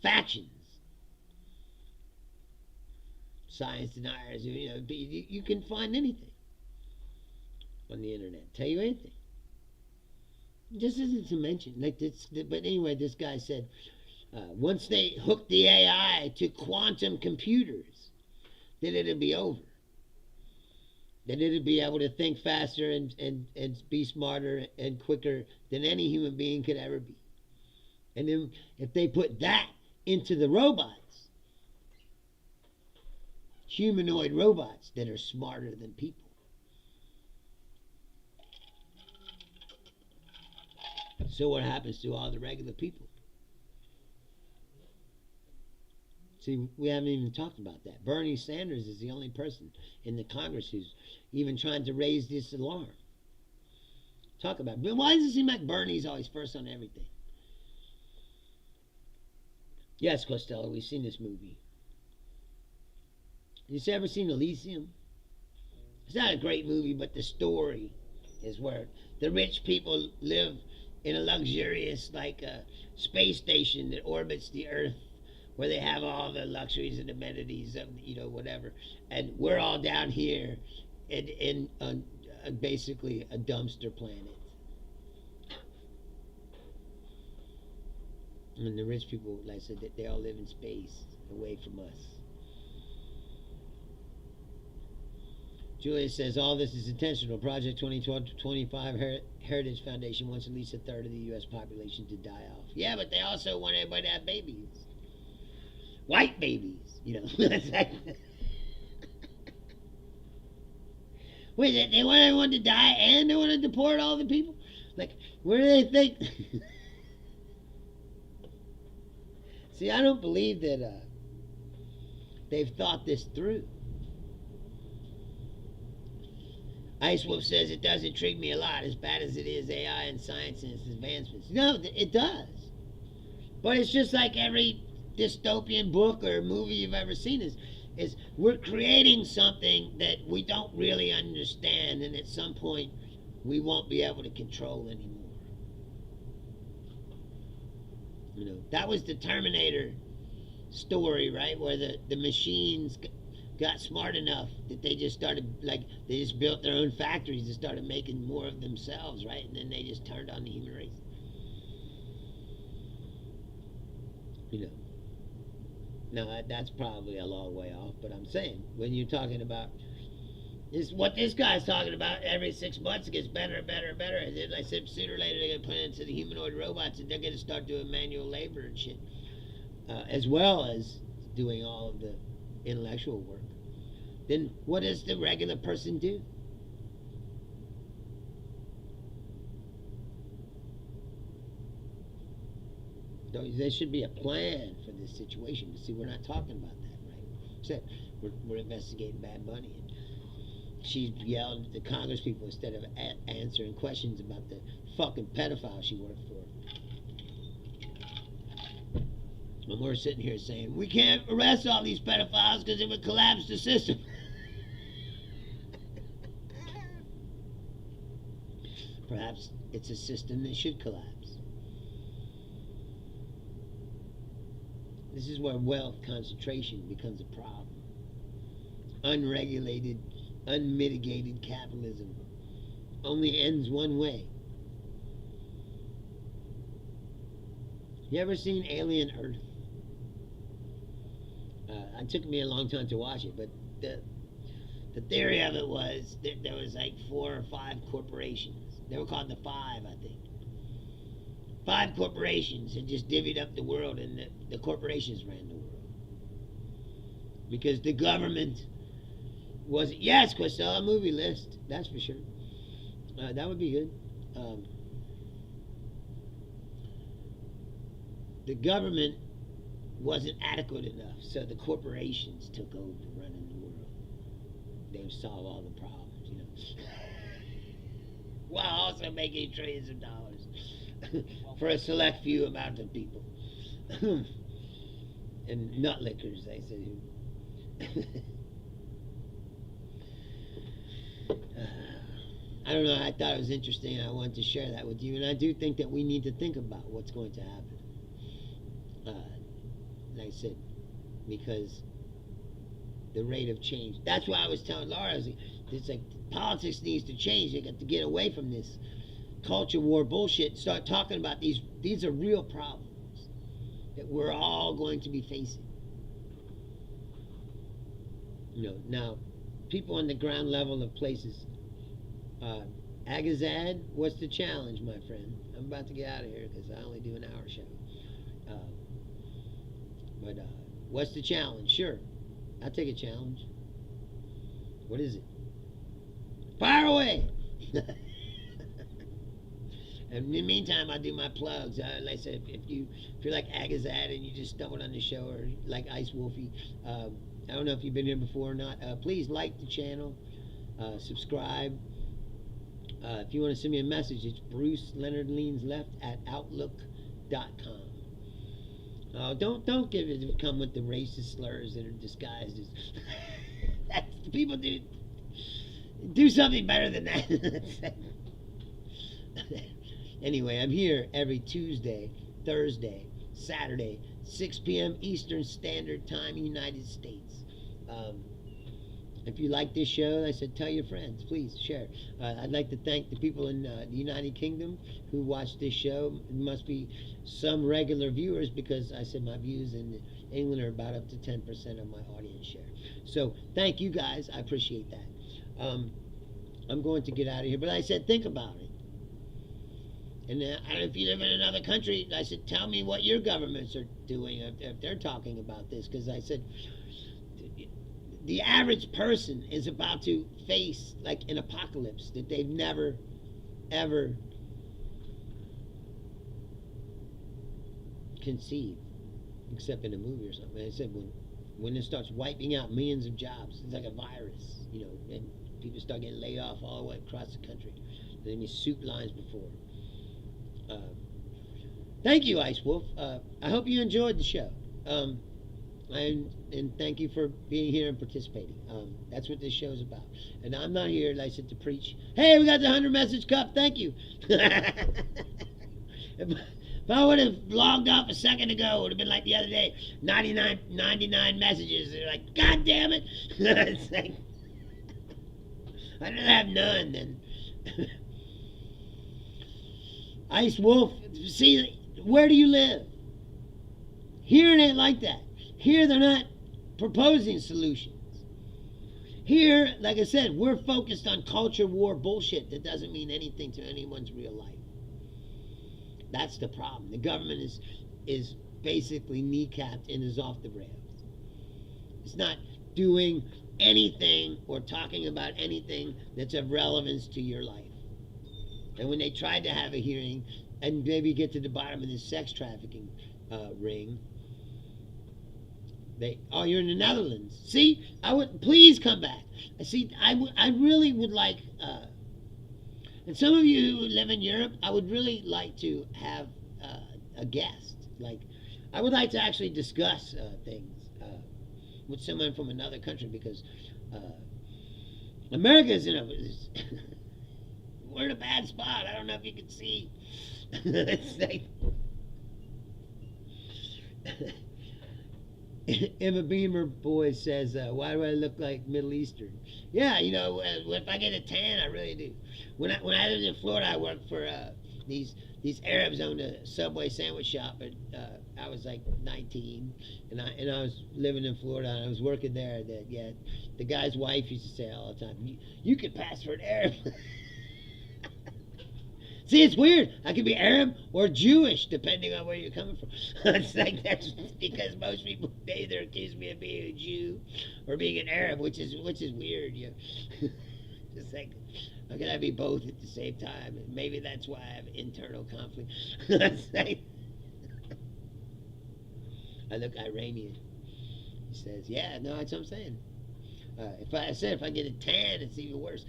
factions. Science deniers, you can find anything on the internet. Tell you anything. This isn't to mention, like this, but anyway, this guy said once they hook the AI to quantum computers, then it'll be over. Then it'll be able to think faster and be smarter and quicker than any human being could ever be. And then if they put that into the robots, humanoid robots that are smarter than people, so what happens to all the regular people? See, we haven't even talked about that. Bernie Sanders is the only person in the Congress who's even trying to raise this alarm. Talk about it. But why does it seem like Bernie's always first on everything? Yes, Costello, we've seen this movie. You ever seen Elysium? It's not a great movie, but the story is where the rich people live in a luxurious, like a space station that orbits the Earth, where they have all the luxuries and amenities of, whatever. And we're all down here in basically a dumpster planet. And the rich people, like I said, they all live in space, away from us. Julia says, all this is intentional. Project 2025 Heritage Foundation wants at least a third of the U.S. population to die off. Yeah, but they also want everybody to have babies. White babies, Wait, they want everyone to die and they want to deport all the people? Like, where do they think? See, I don't believe that they've thought this through. Ice Wolf says it does intrigue me a lot, as bad as it is AI and science and its advancements. No, it does. But it's just like every dystopian book or movie you've ever seen is we're creating something that we don't really understand, and at some point we won't be able to control anymore. That was the Terminator story, right? Where the machines got smart enough that they just started, they just built their own factories and started making more of themselves, right? And then they just turned on the human race. Now that's probably a long way off, but I'm saying, when you're talking about what this guy's talking about, every 6 months it gets better and better and better. And then I said, sooner or later they're going to put it into the humanoid robots and they're going to start doing manual labor and shit, as well as doing all of the intellectual work. Then what does the regular person do? There should be a plan for this situation. See, we're not talking about that, right? Except we're investigating Bad Bunny. And she yelled at the Congress people instead of answering questions about the fucking pedophile she worked for. And we're sitting here saying, we can't arrest all these pedophiles because it would collapse the system. Perhaps it's a system that should collapse. This is where wealth concentration becomes a problem. Unregulated, unmitigated capitalism only ends one way. You ever seen Alien Earth? It took me a long time to watch it, but the theory of it was that there was like 4 or 5 corporations. They were called the Five, I think. 5 corporations had just divvied up the world, and the corporations ran the world. Because the government was... Yes, Costello, a movie list, that's for sure. That would be good. The government wasn't adequate enough, so the corporations took over running the world. They would solve all the problems, while also making trillions of dollars for a select few amount of people. And nut lickers, they say. I don't know. I thought it was interesting. I wanted to share that with you, and I do think that we need to think about what's going to happen. Like I said, because the rate of change. That's why I was telling Laura. It's like politics needs to change. They got to get away from this culture war bullshit. Start talking about these. These are real problems that we're all going to be facing. Now, people on the ground level of places. Agazad, what's the challenge, my friend? I'm about to get out of here because I only do an hour show. But what's the challenge? Sure, I'll take a challenge. What is it? Fire away! And in the meantime, I'll do my plugs. Like I said, if you're like Agazad and you just stumbled on the show, or like Ice Wolfie, I don't know if you've been here before or not. Please like the channel, subscribe. If you want to send me a message, it's Bruce Leonard Leans Left at outlook.com. Don't give it come with the racist slurs that are disguised as people do something better than that. Anyway, I'm here every Tuesday, Thursday, Saturday, 6 p.m. Eastern Standard Time, United States. If you like this show, I said, tell your friends, please share. I'd like to thank the people in the United Kingdom who watch this show. It must be some regular viewers, because I said my views in England are about up to 10% of my audience share. So thank you guys. I appreciate that. I'm going to get out of here, but I said, think about it. And if you live in another country, I said, tell me what your governments are doing if they're talking about this, because I said, the average person is about to face like an apocalypse that they've never, ever conceived, except in a movie or something. I said, when it starts wiping out millions of jobs, it's like a virus, and people start getting laid off all the way across the country. There were soup lines before. Thank you, Ice Wolf. I hope you enjoyed the show. And thank you for being here and participating. That's what this show is about. And I'm not here, like I said, to preach. Hey, we got the 100 message cup. Thank you. If I would have logged off a second ago, it would have been like the other day. 99 messages. They're like, God damn it. It's like, I'd rather have none than... Ice Wolf, see, where do you live? Here it ain't like that. Here they're not proposing solutions. Here, like I said, we're focused on culture war bullshit that doesn't mean anything to anyone's real life. That's the problem. The government is basically kneecapped and is off the rails. It's not doing anything or talking about anything that's of relevance to your life. And when they tried to have a hearing and maybe get to the bottom of this sex trafficking ring, you're in the Netherlands. See, please come back. I really would like, and some of you who live in Europe, I would really like to have a guest. Like, I would like to actually discuss things with someone from another country, because America is we're in a bad spot. I don't know if you can see. It's like, Emma Beamer boy says, why do I look like Middle Eastern? Yeah, if I get a tan, I really do. When I lived in Florida, I worked for these Arabs owned a Subway sandwich shop, and I was like 19, and I was living in Florida, and I was working there. The guy's wife used to say all the time, you could pass for an Arab. See, it's weird. I could be Arab or Jewish, depending on where you're coming from. It's like, that's because most people either accuse me of being a Jew or being an Arab, which is weird. Just like, how can I be both at the same time? And maybe that's why I have internal conflict. It's like, I look Iranian. He says, yeah, no, that's what I'm saying. If I get a tan, it's even worse.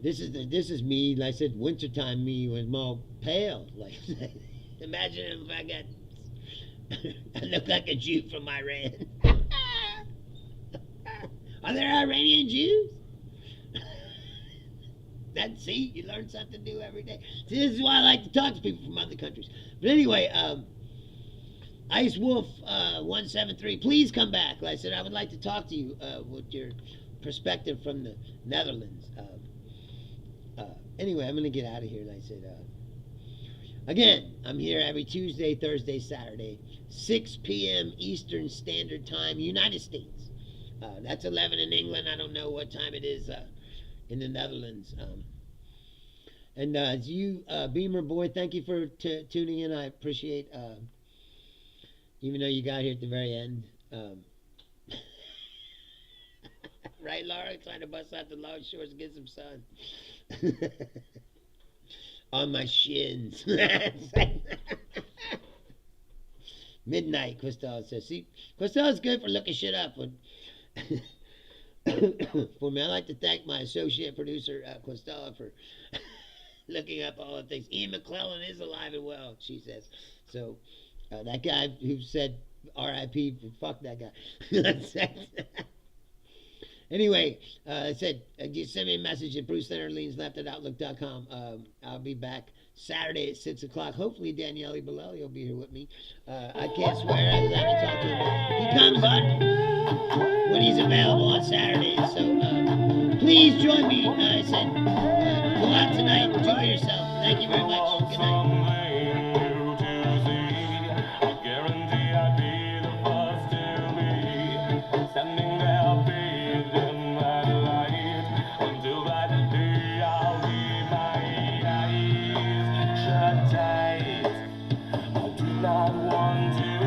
This is me. Like I said, wintertime me was more pale. Like imagine if I got I look like a Jew from Iran. Are there Iranian Jews? See, you learn something new every day. See, this is why I like to talk to people from other countries. But anyway, Ice Wolf 173, please come back. Like I said, I would like to talk to you with your perspective from the Netherlands. Anyway, I'm going to get out of here. Like I said, again, I'm here every Tuesday, Thursday, Saturday, 6 p.m. Eastern Standard Time, United States. That's 11 in England. I don't know what time it is in the Netherlands. And you, Beamer Boy, thank you for tuning in. I appreciate, even though you got here at the very end. Right, Laura? Trying to bust out the long shorts and get some sun. On my shins. Midnight, Questel says. See, Questel's good for looking shit up. For me, I'd like to thank my associate producer, Questel, for looking up all the things. Ian McClellan is alive and well, she says. So, that guy who said R.I.P., fuck that guy. Anyway, I said, just send me a message at bruce_leansleft@outlook.com. I'll be back Saturday at 6 o'clock. Hopefully Daniele Bolelli will be here with me. I can't swear I haven't talked to him. He comes on when he's available on Saturdays. So please join me. I said, go out tonight. Enjoy yourself. Thank you very much. Good night. I do not want to